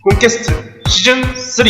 꿈캐스트 시즌 3.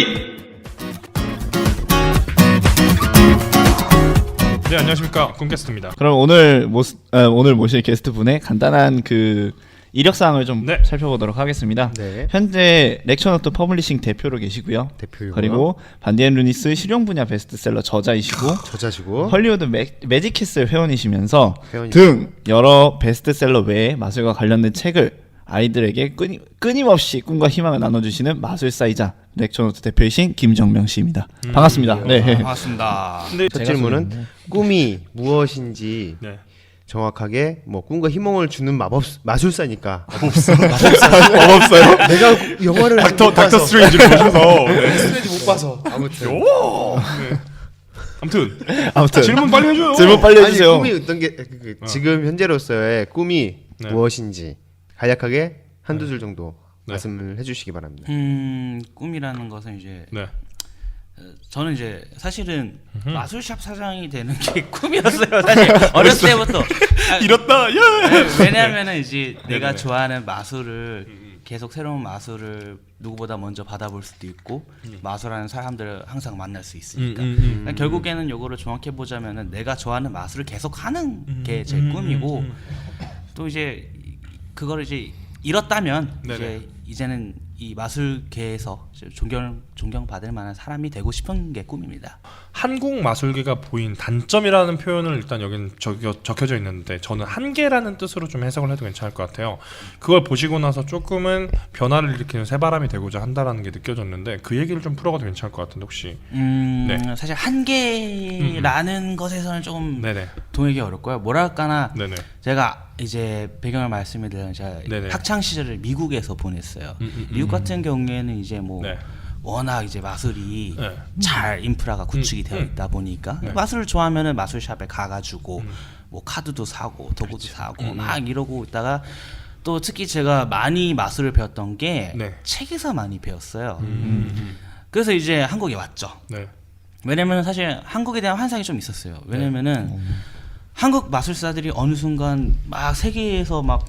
네, 안녕하십니까, 꿈캐스트입니다. 그럼 오늘 모실 게스트분의 간단한 그 이력사항을 좀 네. 살펴보도록 하겠습니다. 네. 현재 렉처노트 퍼블리싱 대표로 계시고요. 대표이고요. 그리고 반디앤루니스 실용 분야 베스트셀러 저자이시고 저자시고 헐리우드 매직캐슬 회원이시면서 회원이시고. 등 여러 베스트셀러 외에 마술과 관련된 책을 아이들에게 끊임없이 꿈과 희망을 나눠주시는 마술사이자 렉처노트 대표이신 김정명 씨입니다. 반갑습니다. 네. 반갑습니다. 근데 첫 질문은 꿈이 무엇인지 네. 정확하게 뭐 꿈과 희망을 주는 마술사니까 없어요? 내가 영화를 닥터 스트레인지를 보셔서 네. 스트레인지 못 봐서 아무튼 네. 아무튼 질문 질문 빨리 해줘요. 질문 빨리 아니 해주세요. 꿈이 어떤 게 지금 현재로서의 꿈이 네. 무엇인지 간략하게 한두 줄 정도 네. 말씀을 해주시기 바랍니다. 꿈이라는 것은 이제 네. 저는 이제 사실은 마술샵 사장이 되는 게 꿈이었어요. 사실 어렸을 때부터. 이렇다. 야. 왜냐하면은 이제 내가 네네네. 좋아하는 마술을 계속 새로운 마술을 누구보다 먼저 받아볼 수도 있고 마술하는 사람들을 항상 만날 수 있으니까. 그러니까 결국에는 요거를 정확히 보자면은 내가 좋아하는 마술을 계속 하는 게 제 꿈이고 또 이제 그거를 이제 잃었다면 네네. 이제는 이 마술계에서 존경받을 만한 사람이 되고 싶은 게 꿈입니다. 한국 마술계가 보인 단점이라는 표현을 일단 여긴 적혀져 있는데 저는 한계라는 뜻으로 좀 해석을 해도 괜찮을 것 같아요. 그걸 보시고 나서 조금은 변화를 일으키는 새바람이 되고자 한다라는 게 느껴졌는데 그 얘기를 좀 풀어가도 괜찮을 것 같은데 혹시 네. 사실 한계라는 것에서는 조금 네네. 동의하기 어렵고요. 뭐랄까나 네네. 제가 이제 배경을 말씀을 드리면 제가 네네. 학창 시절을 미국에서 보냈어요. 미국 같은 경우에는 이제 뭐 네. 워낙 이제 마술이 네. 잘 인프라가 구축이 되어 있다 보니까 네. 마술을 좋아하면은 마술샵에 가가지고 뭐 카드도 사고 도구도 사고 막 이러고 있다가 또 특히 제가 많이 마술을 배웠던 게 네. 책에서 많이 배웠어요. 그래서 이제 한국에 왔죠. 네. 왜냐면 사실 한국에 대한 환상이 좀 있었어요. 왜냐면은 한국 마술사들이 어느 순간 막 세계에서 막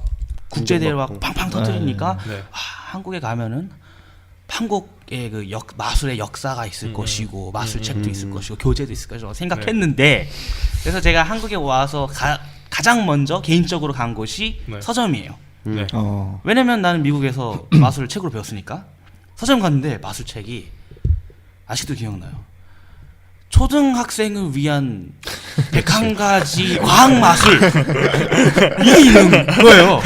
국제 대회를 막 팡팡 터뜨리니까 네. 와, 한국에 가면은 한국의 그 마술의 역사가 있을 것이고 마술책도 있을 것이고 교재도 있을 것이라고 생각했는데 그래서 제가 한국에 와서 가장 먼저 개인적으로 간 곳이 네. 서점이에요. 네. 왜냐면 나는 미국에서 마술을 책으로 배웠으니까 서점 갔는데 마술책이 아직도 기억나요. 초등학생을 위한 101가지 과학 마술 이게 있는 거예요.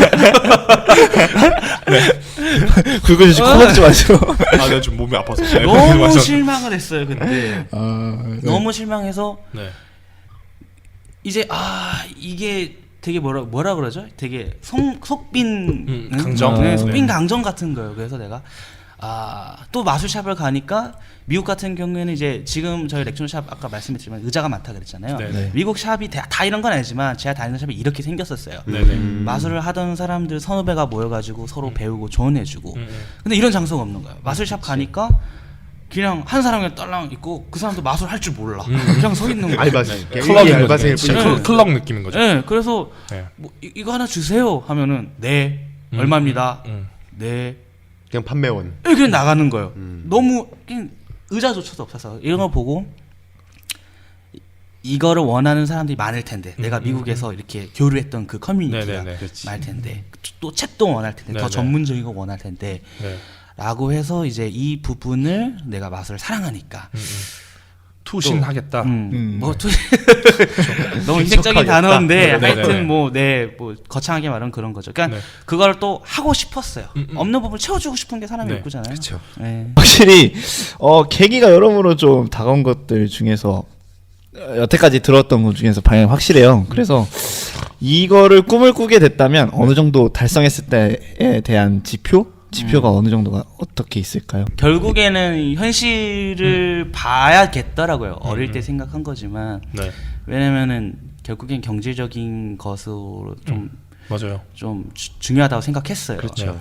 굵은 씨 코먹지 마시고. 아, 내가 좀 몸이 아파서. 네. 너무 맞아. 실망을 했어요 그때. 네. 너무 실망해서 네. 이제 이게 되게 뭐라 그러죠? 되게 속빈 강정? 네, 네. 속빈 강정 같은 거예요. 그래서 내가 또 마술샵을 가니까 미국 같은 경우에는 이제 지금 저희 렉처샵 아까 말씀드렸지만 의자가 많다 그랬잖아요. 네. 미국 샵이 다 이런 건 아니지만 제가 다니는 샵이 이렇게 생겼었어요. 네네. 마술을 하던 사람들 선후배가 모여가지고 서로 배우고 조언해주고. 근데 이런 장소가 없는 거예요. 마술샵 가니까 그냥 한 사람이 그냥 딸랑 있고 그 사람도 마술 할 줄 몰라. 그냥 서 있는 거예요. 알바생, 클럽인 알바생일 거죠. 뿐이지. 클럽 느낌인 거죠. 네, 그래서 네. 뭐 이거 하나 주세요 하면은 네 얼마입니다. 네 그냥 판매원. 그냥 나가는 거예요. 너무 그냥 의자조차도 없어서 이런 거 보고 이거를 원하는 사람들이 많을 텐데 내가 미국에서 이렇게 교류했던 그 커뮤니티가 네네네. 많을 텐데 또 책도 원할 텐데 더 네네. 전문적인 거 원할 텐데 네. 라고 해서 이제 이 부분을 내가 마술을 사랑하니까 투신하겠다. 뭐 너무 희생적인 단어인데 네네네. 하여튼 뭐 거창하게 말하면 그런 거죠. 그러니까 네. 그걸 또 하고 싶었어요. 없는 부분을 채워주고 싶은 게 사람의 네. 욕구잖아요. 그렇죠. 네. 확실히 계기가 여러모로 좀 다가온 것들 중에서 여태까지 들었던 것 중에서 방향이 확실해요. 그래서 이거를 꿈을 꾸게 됐다면 어느 정도 달성했을 때에 대한 지표가 어느 정도가 어떻게 있을까요? 결국에는 현실을 봐야겠더라고요. 어릴 때 생각한 거지만 네. 왜냐면은 결국엔 경제적인 것으로 맞아요. 좀 중요하다고 생각했어요. 그렇죠.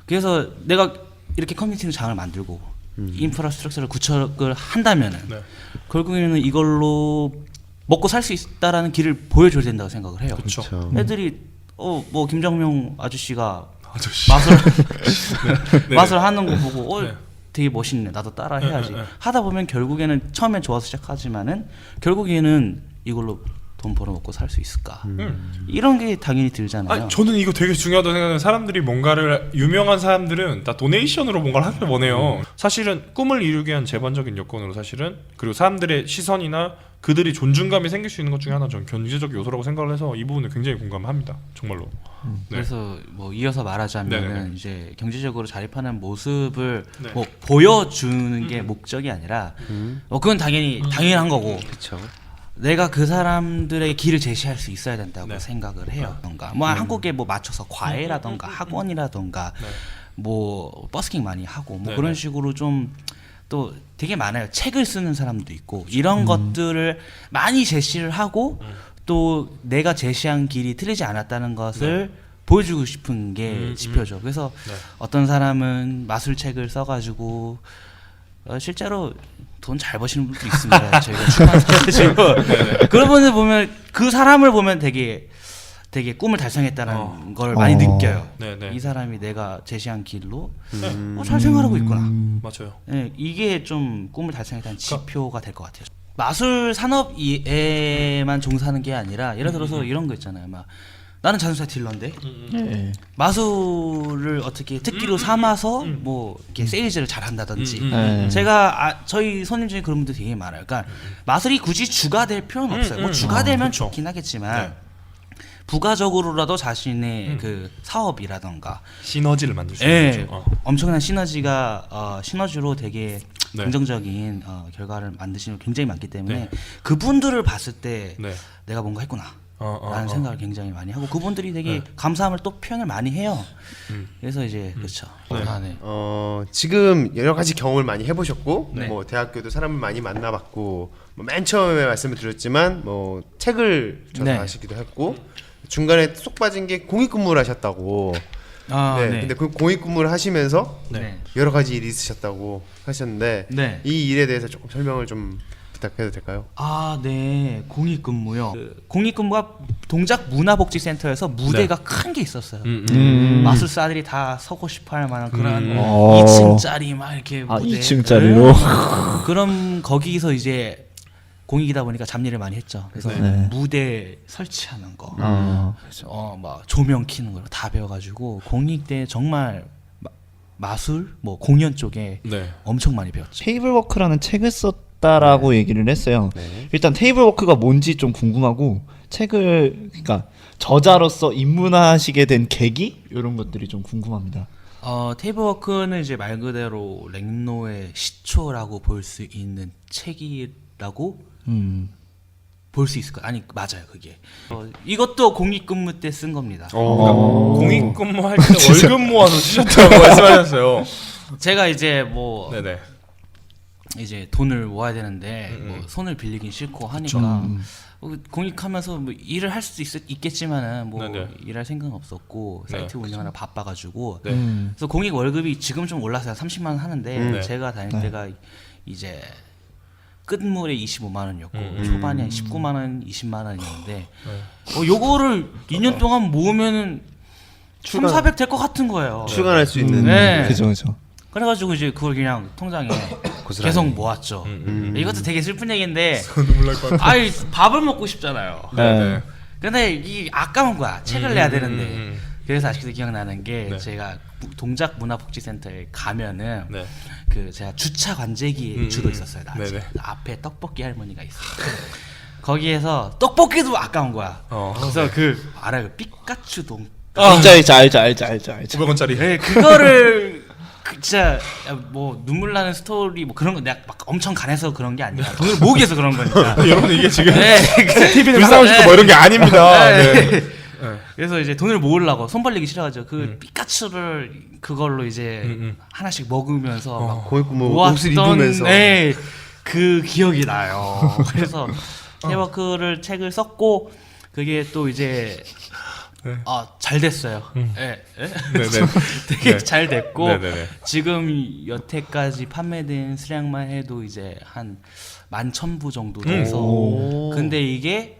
그래서 내가 이렇게 커뮤니티 장을 만들고 인프라스트럭처를 구축을 한다면은 네. 결국에는 이걸로 먹고 살 수 있다라는 길을 보여줘야 된다고 생각을 해요. 그렇죠. 그렇죠. 애들이 뭐 김정명 아저씨가 아저씨. 마술 하는 거 보고 네. 되게 멋있네. 나도 따라 해야지. 네. 하다 보면 결국에는 처음엔 좋아서 시작하지만은 결국에는 이걸로 돈 벌어먹고 살 수 있을까? 이런 게 당연히 들잖아요. 아니, 저는 이거 되게 중요하다고 생각하는 사람들이 뭔가를 유명한 사람들은 다 도네이션으로 뭔가를 하길 원해요. 사실은 꿈을 이루기 위한 제반적인 요건으로 사실은 그리고 사람들의 시선이나 그들이 존중감이 생길 수 있는 것 중에 하나 저는 경제적 요소라고 생각을 해서 이 부분을 굉장히 공감합니다. 정말로. 네. 그래서 뭐 이어서 말하자면은 네네네. 이제 경제적으로 자립하는 모습을 네. 뭐 보여주는 게 목적이 아니라 그건 당연한 거고. 그렇죠. 내가 그 사람들의 길을 제시할 수 있어야 된다고 네. 생각을 해요. 뭔가 뭐 한국에 뭐 맞춰서 과외라던가 학원이라던가 뭐 버스킹 많이 하고 뭐 네, 그런 네. 식으로 좀 또 되게 많아요. 책을 쓰는 사람도 있고 이런 것들을 많이 제시를 하고 또 내가 제시한 길이 틀리지 않았다는 것을 보여주고 싶은 게 지표죠. 그래서 네. 어떤 사람은 마술책을 써가지고 실제로 돈 잘 버시는 분도 있습니다. 저희가 출판사가지고 그런 분들 보면 그 사람을 보면 되게 꿈을 달성했다는 걸 많이 느껴요. 네네. 이 사람이 내가 제시한 길로 잘 생활하고 있구나. 맞아요. 네, 이게 좀 꿈을 달성했다는 지표가 될 것 같아요. 마술 산업에만 종사하는 게 아니라 예를 들어서 이런 거 있잖아요. 막 나는 자동차 딜러인데 네. 마술을 어떻게 특기로 삼아서 뭐 이렇게 세일즈를 잘한다든지 네. 제가 저희 손님 중에 그런 분들 되게 많아요. 그러니까 마술이 굳이 주가 될 필요는 없어요. 뭐 주가 되면 그쵸. 좋긴 하겠지만 네. 부가적으로라도 자신의 그 사업이라던가 시너지를 만들 수 예, 있는 거죠. 엄청난 시너지가 시너지로 되게 네. 긍정적인 결과를 만드시는 분 굉장히 많기 때문에 네. 그분들을 봤을 때 네. 내가 뭔가 했구나 라는 생각을 굉장히 많이 하고 그분들이 되게 네. 감사함을 또 표현을 많이 해요. 그래서 이제 그렇죠. 네. 지금 여러 가지 경험을 많이 해보셨고 네. 뭐 대학교도 사람을 많이 만나봤고 뭐 맨 처음에 말씀을 드렸지만 뭐 책을 전하시기도 했고 중간에 쏙 빠진 게 공익근무를 하셨다고. 네. 근데 그 공익근무를 하시면서 네. 여러 가지 일이 있으셨다고 하셨는데 네. 이 일에 대해서 조금 설명을 좀 부탁해도 될까요? 네. 공익근무요. 공익근무가 동작 문화복지센터에서 무대가 큰 게 있었어요. 마술사들이 다 서고 싶어할 만한 그런 2층짜리 막 이렇게 무대. 2층짜리로. 그럼 거기서 이제 공익이다 보니까 잡일을 많이 했죠. 그래서 네. 무대 설치하는 거, 막 조명 켜는 거 다 배워가지고 공익 때 정말 마술, 뭐 공연 쪽에 네. 엄청 많이 배웠죠. 테이블워크라는 책을 썼다라고 얘기를 했어요. 일단 테이블워크가 뭔지 좀 궁금하고 책을 그러니까 저자로서 입문하시게 된 계기 이런 것들이 좀 궁금합니다. 테이블워크는 이제 말 그대로 렉노의 시초라고 볼 수 있는 책이라고 볼 수 있을 거예요. 아니 맞아요 그게. 이것도 공익근무 때 쓴 겁니다. 공익근무할 때 월급 모아서 쓰셨다고 말씀하셨어요. 제가 이제 뭐 네네. 이제 돈을 모아야 되는데 뭐 손을 빌리긴 싫고 하니까 공익하면서 뭐 일을 할 수도 있겠지만은 뭐 네네. 일할 생각은 없었고 네. 사이트 운영하느라 바빠가지고 네. 그래서 공익 월급이 지금 좀 올라서요. 30만 원 하는데 네. 제가 다닐 때가 이제 끝물에 25만 원이었고 초반에 한 19만 원, 20만 원이었는데 요거를 2년 동안 모으면은 3,400 될 것 같은 거예요. 출간할 수 있는 네. 그죠. 그래가지고 이제 그걸 그냥 통장에 계속 모았죠. 이것도 되게 슬픈 얘기인데, 눈물 날 것 같아. 아이 밥을 먹고 싶잖아요. 네. 근데 이 아까운 거야. 책을 내야 되는데. 그래서 아직도 기억나는 게 네. 제가 동작 문화복지센터에 가면은 네. 그 제가 주차 관제기에 주로 있었어요. 낮에. 네네. 앞에 떡볶이 할머니가 있어요. 거기에서 떡볶이도 아까운 거야. 그래서 그 알아요. 피카츄 동. 알죠. 500원짜리. 네, 그거를 진짜 뭐 눈물 나는 스토리 뭐 그런 거 내가 막 엄청 간해서 그런 게 아니라 돈을 모으기 위해서 그런 거니까. 여러분 이게 지금 네, TV는 불쌍하고 싶고 뭐 이런 게 아닙니다. 네. 그래서 이제 돈을 모으려고 손 벌리기 싫어가지고 그 피카츄를 그걸로 이제 하나씩 먹으면서 막 공익근무 모았던 옷을 입으면서 네, 그 기억이 나요. 그래서 테이블워크를 책을 썼고 그게 또 이제 잘 됐어요. 네. 네네. 되게 네. 잘 됐고 네네네. 지금 여태까지 판매된 수량만 해도 이제 한 11,000부 정도 돼서 근데 이게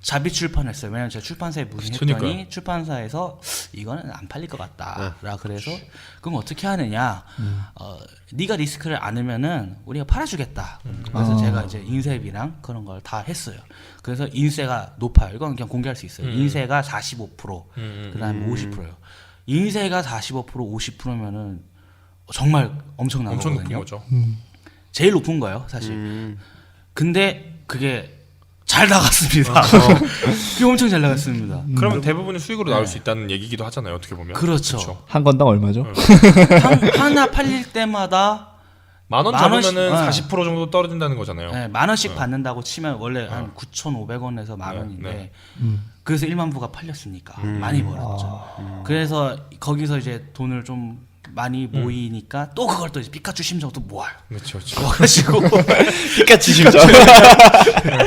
자비 출판했어요. 왜냐면 제가 출판사에 문의했더니 그러니까요. 출판사에서 이거는 안 팔릴 것 같다라 그래서 그럼 어떻게 하느냐? 네가 리스크를 안으면은 우리가 팔아주겠다. 그래서 제가 이제 인쇄비랑 그런 걸 다 했어요. 그래서 인쇄가 높아요. 이건 그냥 공개할 수 있어요. 인쇄가 45%, 그다음에 50%예요. 인쇄가 45%, 50%면은 정말 엄청난 엄청 거거든요. 높은 거죠. 제일 높은 거예요, 사실. 근데 그게 잘 나갔습니다. 그게 엄청 잘 나갔습니다. 그러면 대부분이 수익으로 나올 수 있다는 얘기기도 하잖아요. 어떻게 보면. 그렇죠. 한 건당 얼마죠? 하나 팔릴 때마다 10,000원 만 원씩, 잡으면은 40% 정도 떨어진다는 거잖아요. 네, 10,000원씩 받는다고 치면 원래 한 9,500원에서 10,000원인데 네. 그래서 1만 부가 팔렸으니까 많이 벌었죠. 그래서 거기서 이제 돈을 좀 많이 모이니까 또 그걸 또 이제 피카츄 심정도 모아요. 그렇죠. 그렇죠. 모아가지고 피카츄 심정.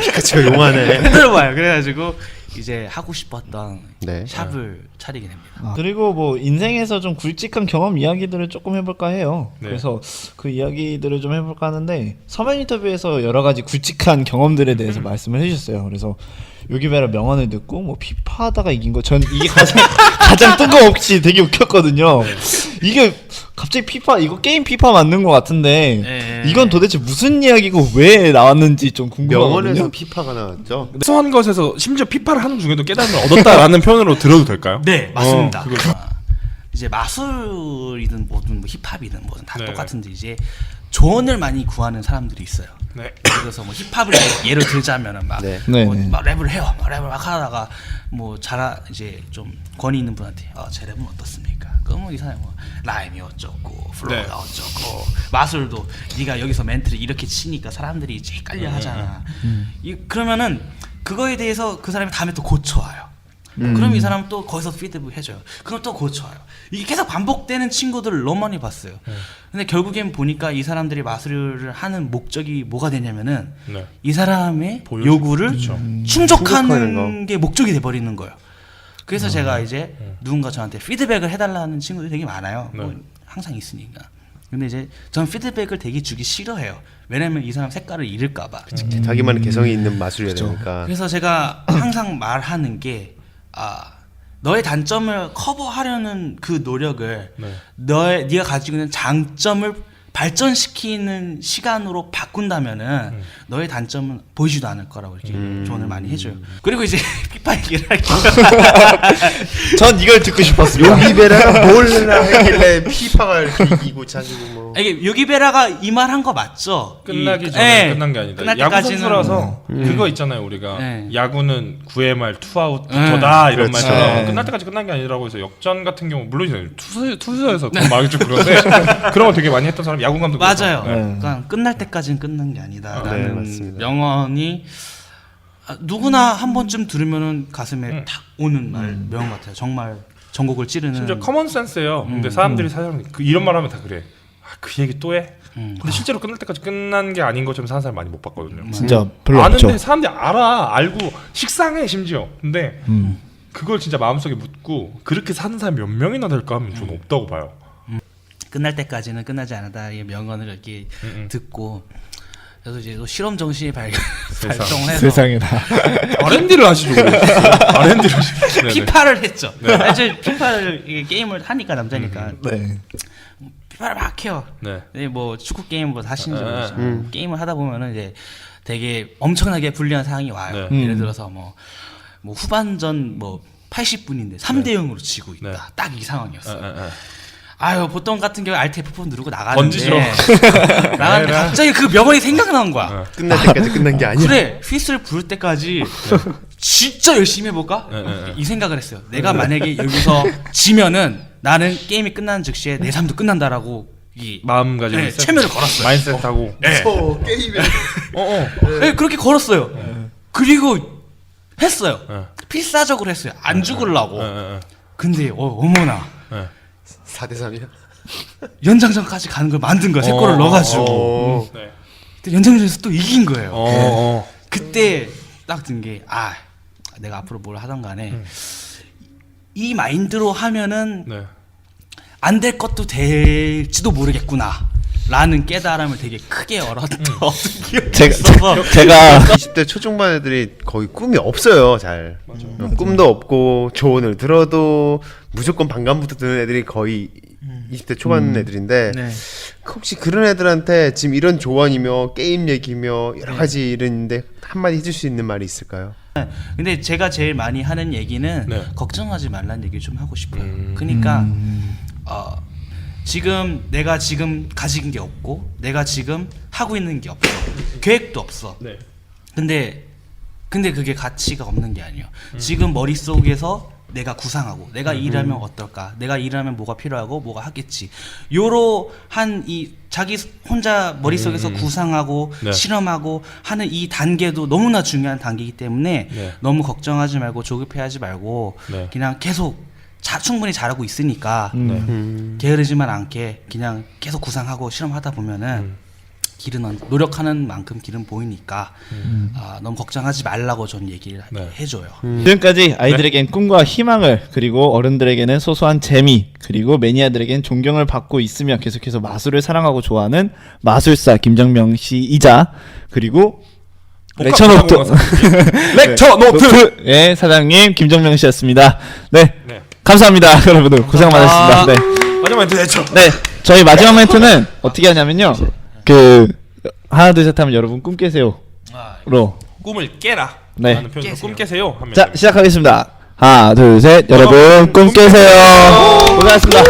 피카츄가 용하네. 흔들어봐요. 그래가지고 이제 하고 싶었던 네. 샵을 차리게 됩니다. 그리고 뭐 인생에서 좀 굵직한 경험 이야기들을 조금 해볼까 해요. 네. 그래서 그 이야기들을 좀 해볼까 하는데 서면 인터뷰에서 여러 가지 굵직한 경험들에 대해서 말씀을 해주셨어요. 그래서 요기베라 명언을 듣고 뭐 피파하다가 이긴 거 전 이게 가장 뜬금없이 되게 웃겼거든요. 이게 갑자기 피파 이거 게임 피파 맞는 것 같은데 네. 이건 도대체 무슨 이야기고 왜 나왔는지 좀 명언에서 궁금하거든요. 피파가 나왔죠. 소소한 것에서 심지어 피파를 하는 중에도 깨달음을 얻었다라는 표현으로 들어도 될까요? 네, 맞습니다. 그거죠. 이제 마술이든 뭐든 뭐 힙합이든 뭐든 다 네. 똑같은데 이제 조언을 많이 구하는 사람들이 있어요. 네. 그래서 뭐 힙합을 예를 들자면은 막, 네. 네, 뭐 네. 막 랩을 해요. 막 랩을 막 하다가 뭐 이제 좀 권위 있는 분한테 제 랩은 어떻습니까? 그러면 이 사람이 뭐 라임이 어쩌고 플로우가 네. 어쩌고 마술도 네가 여기서 멘트를 이렇게 치니까 사람들이 이제 헷갈려 하잖아. 그러면은 그거에 대해서 그 사람이 다음에 또 고쳐와요. 그럼 이 사람은 또 거기서 피드백 해줘요. 그럼 또 고쳐요. 이게 계속 반복되는 친구들을 너무 많이 봤어요. 근데 결국엔 보니까 이 사람들이 마술을 하는 목적이 뭐가 되냐면은 네. 이 사람의 보여주- 요구를 그렇죠. 충족하는 충족하는 게 목적이 돼버리는 거예요. 그래서 제가 이제 누군가 저한테 피드백을 해달라는 친구들이 되게 많아요. 네. 뭐 항상 있으니까. 근데 이제 전 피드백을 되게 주기 싫어해요. 왜냐면 이 사람 색깔을 잃을까봐. 자기만의 개성이 있는 마술이어야 되니까. 그래서 제가 항상 말하는 게 너의 단점을 커버하려는 그 노력을 네가 가지고 있는 장점을 발전시키는 시간으로 바꾼다면은 너의 단점은 보이지도 않을 거라고 이렇게 조언을 많이 해줘요. 그리고 이제 피파 얘기를 할게요. 전 이걸 듣고 싶었어요. 요기베라가 뭘 하길래 피파가 이렇게 이기고 자기고 뭐. 이게 요기베라가 이 말 한 거 맞죠? 끝나기 전에 끝난 게 아니다. 끝날 야구 때까지는 선수라서 그거 있잖아요. 우리가 네. 야구는 9회 말 투아웃부터다 이런 그렇지. 말처럼 네. 끝날 때까지 끝난 게 아니라고 해서 역전 같은 경우 물론 이제 투수에서 그건 말이 좀 그런데 그런 거 되게 많이 했던 사람 야구 감독 맞아요. 네. 그러니까 끝날 때까지는 끝난 게 아니다라는 맞습니다. 명언이 누구나 한 번쯤 들으면은 가슴에 탁 오는 명언 같아요. 정말 전곡을 찌르는. 심지어 커먼 센스예요. 근데 사람들이 사실 이런 말하면 다 그래. 그 얘기 또 해? 근데 실제로 끝날 때까지 끝난 게 아닌 것처럼 사는 사람 많이 못 봤거든요. 진짜 별로 아는데 없죠. 사람들이 알고 식상해 심지어. 근데 그걸 진짜 마음속에 묻고 그렇게 사는 사람이 몇 명이나 될까 하면 좀 없다고 봐요. 끝날 때까지는 끝나지 않았다의 명언을 이렇게 듣고 그래서 이제 또 실험 정신이 발동해서 세상에나. R&D를 하시죠. R&D를 하시죠. 네네. 피파를 했죠. 사실 피파를 이게 게임을 하니까 남자니까 네. 피파를 막 해요. 네. 네, 뭐 축구 게임 뭐 하시는지 모르지만 게임을 하다 보면은 이제 되게 엄청나게 불리한 상황이 와요. 네. 예를 들어서 뭐 후반전 뭐 80분인데 3대 0으로 지고 있다. 네. 딱 이 상황이었어요. 네. 아유 보통 같은 경우에 Alt F4 누르고 나가는데 던지죠. 나가는데 갑자기 그 명언이 생각나는 거야. 끝날 때까지 끝난 게 아니야. 그래 휘슬 부를 때까지 진짜 열심히 해볼까? 이 생각을 했어요. 내가 만약에 여기서 지면은 나는 게임이 끝나는 즉시에 내 삶도 끝난다라고 이 마음 가지고 네, 있어요? 체면을 걸었어요. 마인드셋하고. 네. 게임에 네, 그렇게 걸었어요. 그리고 했어요. 네. 필사적으로 했어요. 안 죽으려고. 네. 근데 어머나 4대 3이야. 연장전까지 가는 걸 만든 거야. 세 골을 넣어가지고. 네. 근데 연장전에서 또 이긴 거예요. 네. 그때 딱 든 게 내가 앞으로 뭘 하던 간에 이 마인드로 하면은 네. 안 될 것도 될지도 모르겠구나. 라는 깨달음을 되게 크게 얻은 기억이 있어서 제가 20대 초중반 애들이 거의 꿈이 없어요. 잘 꿈도 없고 조언을 들어도 무조건 반감부터 드는 애들이 거의 20대 초반 애들인데 네. 혹시 그런 애들한테 지금 이런 조언이며 게임 얘기며 여러 가지 이런데 한마디 해줄 수 있는 말이 있을까요? 근데 제가 제일 많이 하는 얘기는 네. 걱정하지 말라는 얘기를 좀 하고 싶어요. 그러니까 지금 내가 지금 가진 게 없고 내가 지금 하고 있는 게 없어. 계획도 없어. 네. 근데 그게 가치가 없는 게 아니에요. 지금 머릿속에서 내가 구상하고 내가 일하면 어떨까? 내가 일하면 뭐가 필요하고 뭐가 하겠지. 요러한 이 자기 혼자 머릿속에서 구상하고 네. 실험하고 하는 이 단계도 너무나 중요한 단계이기 때문에 네. 너무 걱정하지 말고 조급해하지 말고 네. 그냥 계속 충분히 잘하고 있으니까 네. 게으르지만 않게 그냥 계속 구상하고 실험하다 보면은 길은 노력하는 만큼 길은 보이니까 너무 걱정하지 말라고 전 얘기를 네. 해줘요. 지금까지 아이들에겐 꿈과 희망을 그리고 어른들에게는 소소한 재미 그리고 매니아들에겐 존경을 받고 있으며 계속해서 마술을 사랑하고 좋아하는 마술사 김정명 씨이자 그리고 렉처노트 lectureNote 사장님 김정명 씨였습니다. 네, 네. 감사합니다. 여러분들 고생 많으셨습니다. 네. 마지막 멘트 내죠. 네, 저희 마지막 멘트는 어떻게 하냐면요. 그 하나 둘 셋 하면 여러분 꿈 깨세요로. 꿈을 깨라. 네. 라는 표현으로 꿈 깨세요. 하면 자 시작하겠습니다. 하나 둘 셋 여러분 꿈 깨세요. 고생하셨습니다.